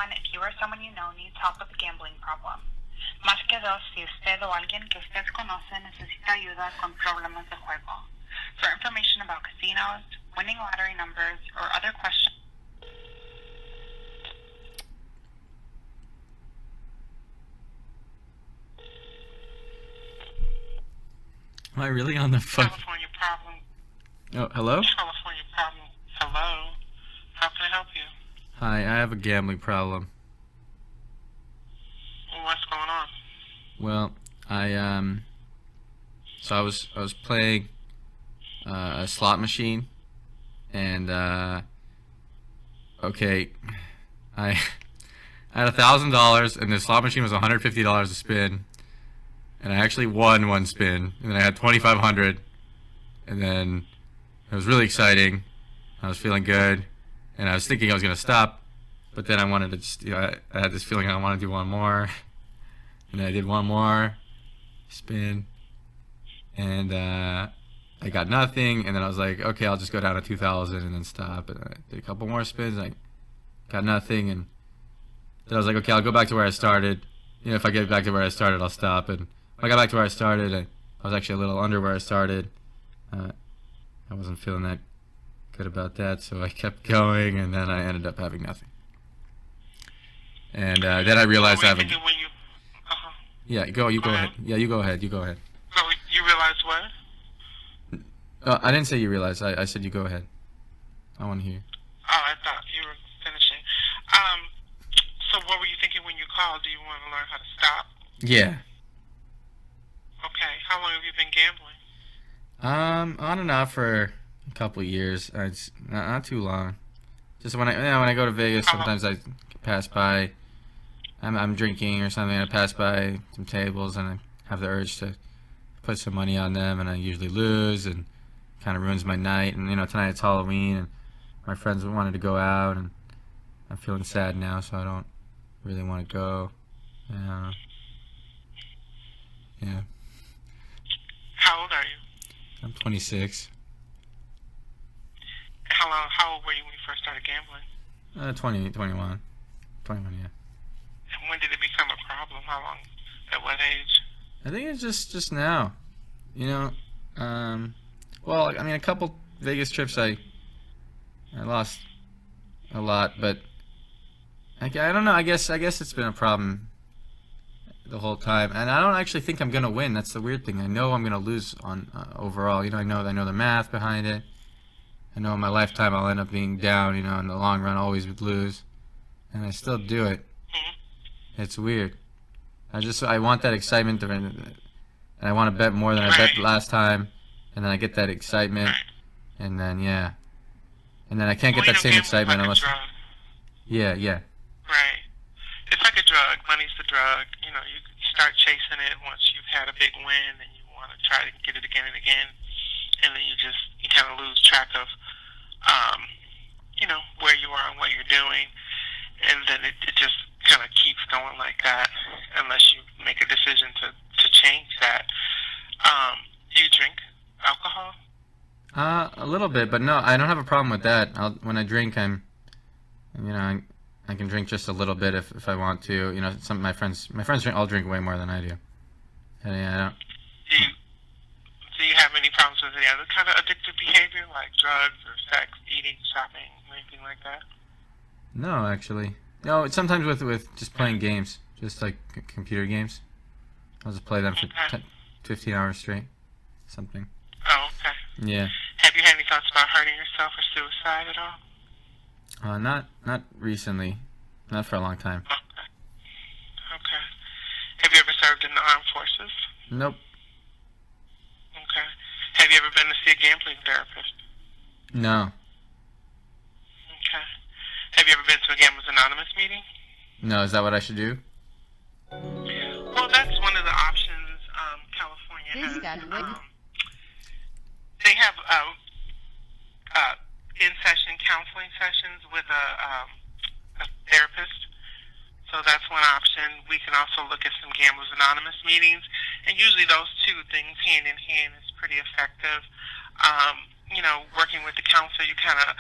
1 if you or someone you know needs help with a gambling problem. Marque 2 si usted o alguien que usted conoce necesita ayuda con problemas de juego. For information about casinos, winning lottery numbers, or other questions. Am I really on the phone? California problem. Oh, hello? California problem. Hello? How can I help you? Hi, I have a gambling problem. What's going on? Well, so I was playing a slot machine, and okay, I had $1,000, and the slot machine was $150 a spin, and I actually won one spin, and then I had 2,500, and then it was really exciting. I was feeling good, and I was thinking I was gonna stop, but then I wanted to just, I had this feeling I wanted to do one more, and then I did one more spin, and I got nothing, and then I was like, okay, I'll just go down to 2,000 and then stop, and I did a couple more spins, and I got nothing, and then I was like, okay, I'll go back to where I started. If I get back to where I started, I'll stop, and when I got back to where I started, I was actually a little under where I started. I wasn't feeling that good about that, so I kept going, and then I ended up having nothing. And then I realized I have a... Yeah, you go ahead. Yeah, you go ahead. So you realize what? I didn't say you realized. I said you go ahead. I want to hear. Oh, I thought you were finishing. So what were you thinking when you called? Do you want to learn how to stop? Yeah. Okay. How long have you been gambling? On and off for a couple of years. It's not too long. Just when I go to Vegas, sometimes I pass by. I'm drinking or something. I pass by some tables and I have the urge to put some money on them, and I usually lose, and kind of ruins my night. And tonight it's Halloween, and my friends wanted to go out, and I'm feeling sad now, so I don't really want to go. Yeah. How old are you? I'm 26. How old were you when you first started gambling? 21, yeah. And when did it become a problem? How long? At what age? I think it's just now. Well, I mean, a couple Vegas trips I lost a lot, but I don't know. I guess it's been a problem the whole time, and I don't actually think I'm gonna win. That's the weird thing. I know I'm gonna lose on overall. I know the math behind it. I know in my lifetime I'll end up being down. In the long run, I always would lose, and I still do it. It's weird. I want that excitement, and I want to bet more than I bet last time, and then I get that excitement, and then I can't get that same excitement unless. Yeah. Right. It's like a drug. Money's the drug. You start chasing it once you've had a big win, and you want to try to get it again and again, and then you kind of lose track of, where you are and what you're doing, and then it just kind of keeps going like that unless you make a decision to change that. Do you drink alcohol? A little bit, but no, I don't have a problem with that. When I drink, I can drink just a little bit if I want to. Some of my friends all drink way more than I do. And I don't. Do you have any problems with any other kind of addictive behavior, like drugs or sex, eating, shopping, anything like that? No, actually. No, sometimes with just playing games, just like computer games. I'll just play them for 15 hours straight, something. Oh, okay. Yeah. Have you had any thoughts about hurting yourself or suicide at all? Not recently. Not for a long time. Okay. Have you ever served in the armed forces? Nope. Okay. Have you ever been to see a gambling therapist? No. Okay. Have you ever been to a Gamblers Anonymous meeting? No, is that what I should do? Well, that's one of the options California has. They have in-session counseling sessions with a therapist. So that's one option. We can also look at some Gamblers Anonymous meetings, and usually those two things hand in hand is pretty effective. Working with the counselor, you kind of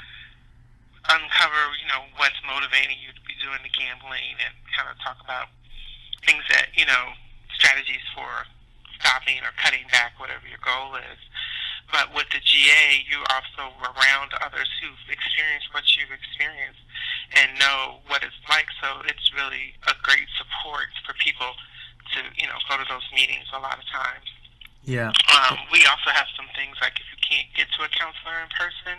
uncover, what's motivating you to be doing the gambling, and kind of talk about things that, strategies for stopping or cutting back, whatever your goal is. But with the GA, you also around others who've experienced what you've experienced and know what it's like. So it's really a great support for people to, go to those meetings a lot of times. Yeah. We also have some things like if you can't get to a counselor in person,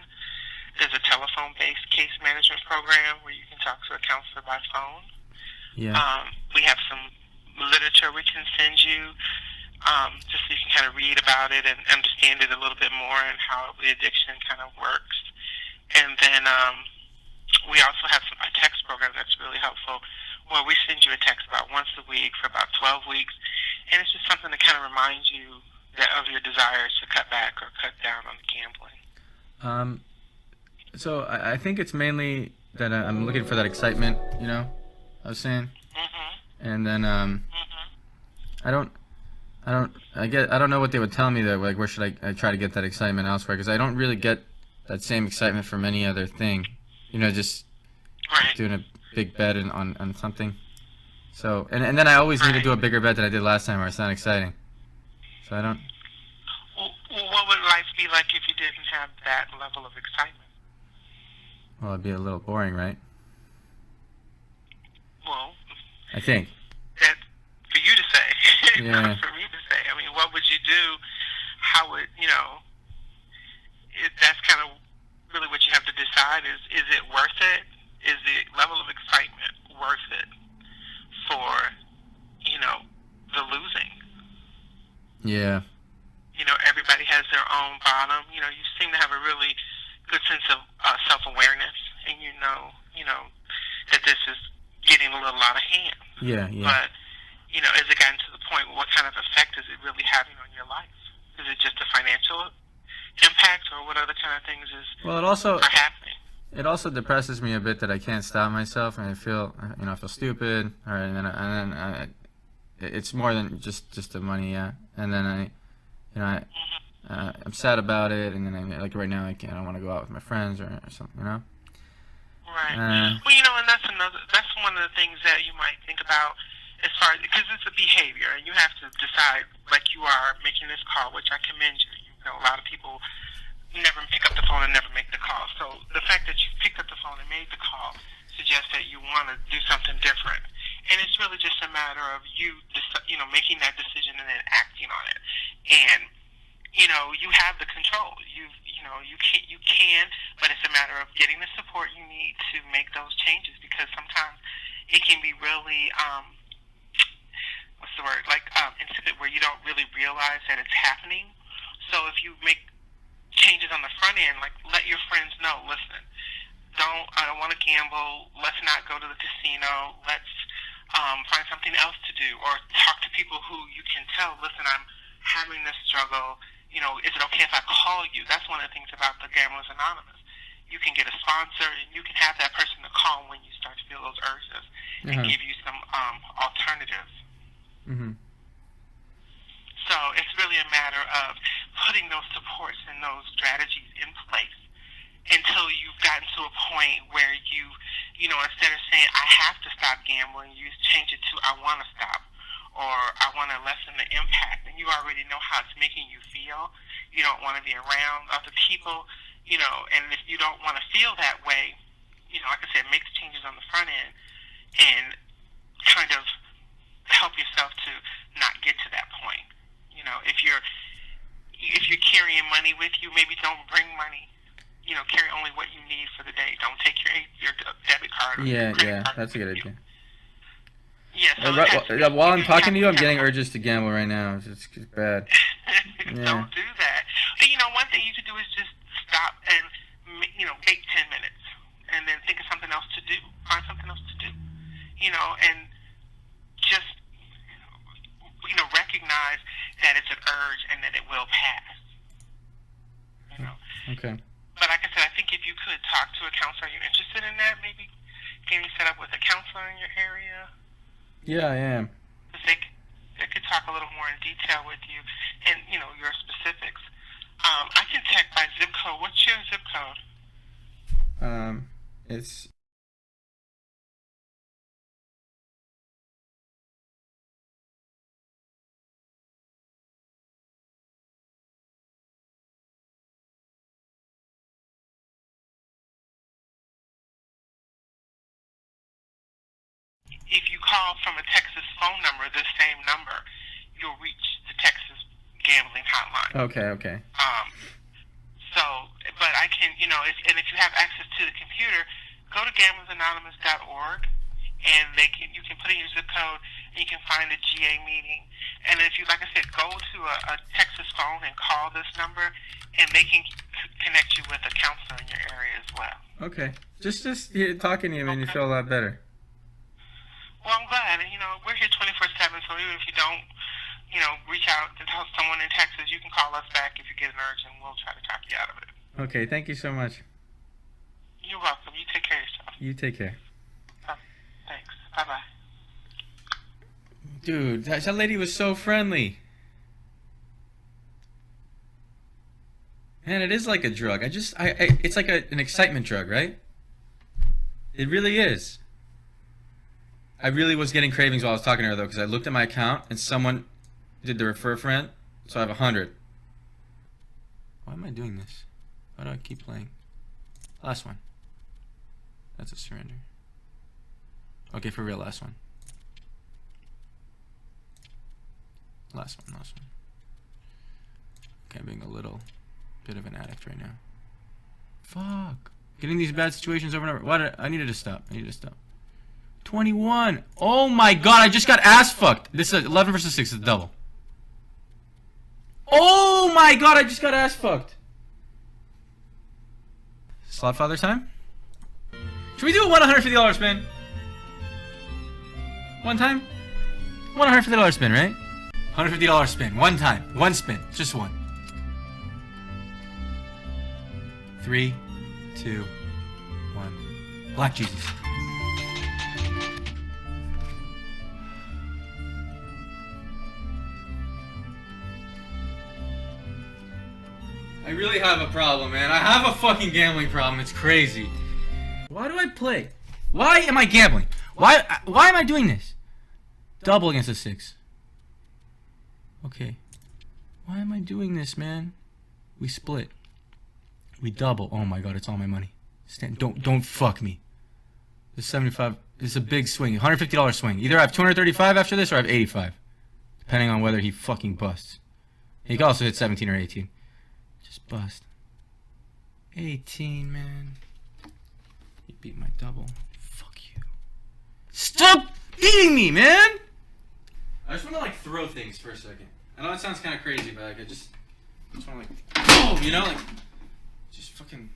there's a telephone-based case management program where you can talk to a counselor by phone. Yeah. We have some literature we can send you, just so you can kind of read about it and understand it a little bit more and how the addiction kind of works. And then we also have a text program that's really helpful, where we send you a text about once a week for about 12 weeks, and it's just something to kind of remind you of your desires to cut back or cut down on the gambling. So I think it's mainly that I'm looking for that excitement, I was saying. Mm-hmm. And then Mm-hmm. I don't know what they would tell me that, like, where should I try to get that excitement elsewhere, because I don't really get that same excitement from any other thing, just Right. doing a big bet on something. So and then I always need to do a bigger bet than I did last time, or it's not exciting. So I don't. Well, what would life be like if you didn't have that level of excitement? Well, it'd be a little boring, right? Well, I think. that's for you to say, Yeah. not for me to say. I mean, what would you do? How would, that's kind of really what you have to decide is it worth it? Is the level of excitement worth it for, the losing? Yeah. Everybody has their own bottom. You seem to have a really good sense of self-awareness, and that this is getting a little out of hand. Yeah. But, has it gotten to the point, what kind of effect is it really having on your life? Is it just a financial impact, or what other kind of things Well, are happening? it also depresses me a bit that I can't stop myself, and I feel stupid, it's more than just the money, yeah. And then I'm sad about it, and then like right now I don't want to go out with my friends or something, Right. Well, and that's one of the things that you might think about as far as, because it's a behavior, and you have to decide, like you are making this call, which I commend you. A lot of people never pick up the phone and never make the call. So the fact that you picked up the phone and made the call suggests that you want to do something different. And it's really just a matter of you making that decision and then acting on it. And, you have the control. You can, but it's a matter of getting the support you need to make those changes, because sometimes it can be really, insipid, where you don't really realize that it's happening. So if you make changes on the front end, like let your friends know, listen, I don't want to gamble, let's not go to the casino, let's find something else to do, or talk to people who you can tell, listen, I'm having this struggle, is it okay if I call you? That's one of the things about the Gamblers Anonymous. You can get a sponsor, and you can have that person to call when you start to feel those urges, and give you some alternatives. Mm-hmm. So it's really a matter of putting those supports and those strategies in place until you've gotten to a point where you instead of saying, I have to stop gambling, you change it to, I want to stop, or I want to lessen the impact. And you already know how it's making you feel. You don't want to be around other people, and if you don't want to feel that way, like I said, make changes on the front end and kind of help yourself to not get to that point. If you're carrying money with you, maybe don't bring money. Carry only what you need for the day. Don't take your debit card. Or your credit card. That's a good idea. Yeah. So while I'm talking to you, I'm getting urges to gamble right now. It's bad. Yeah. Don't do that. But, one thing you could do is just stop and make 10 minutes, and then think of something else to do. Find something else to do. And just recognize that it's an urge and that it will pass. Okay. But like I said, I think if you could talk to a counselor, you're interested in that, maybe getting set up with a counselor in your area. Yeah, I am. Because they could talk a little more in detail with you and, your specifics. I can check by zip code. What's your zip code? It's If you call from a Texas phone number, this same number, you'll reach the Texas gambling hotline. okay. So, but I can, and if you have access to the computer, go to gamblersanonymous.org, and you can put in your zip code, and you can find a GA meeting. And if you, like I said, go to a Texas phone and call this number, and they can connect you with a counselor in your area as well. Okay. Just talking to you made me feel a lot better. Well, I'm glad. And, we're here 24/7, so even if you don't, reach out and tell someone in Texas, you can call us back if you get an urge, and we'll try to talk you out of it. Okay, thank you so much. You're welcome. You take care of yourself. You take care. Thanks. Bye-bye. Dude, that lady was so friendly. Man, it is like a drug. It's like an excitement drug, right? It really is. I really was getting cravings while I was talking to her, though, because I looked at my account and someone did the refer a friend, so I have 100. Why am I doing this? Why do I keep playing? Last one. That's a surrender. Okay, for real, last one. Last one. Okay, I'm being a little bit of an addict right now. Fuck. Getting these bad situations over and over. I needed to stop. 21. Oh my god, I just got ass fucked. This is 11 versus 6 is a double. Oh my god, I just got ass fucked. Slotfather time? Should we do a $150 spin? One time? $150 spin, right? $150 spin. One time. One spin. Just one. 3, 2, 1. Black Jesus. I really have a problem, man. I have a fucking gambling problem. It's crazy. Why do I play? Why am I gambling? Why am I doing this? Double against a 6. Okay. Why am I doing this, man? We split. We double. Oh my god, it's all my money. Don't fuck me. This 75 is a big swing. $150 swing. Either I have 235 after this or I have 85. Depending on whether he fucking busts. He can also hit 17 or 18. Just bust. 18, man. You beat my double. Fuck you. Stop beating me, man! I just want to throw things for a second. I know it sounds kind of crazy, but I just want to boom, just fucking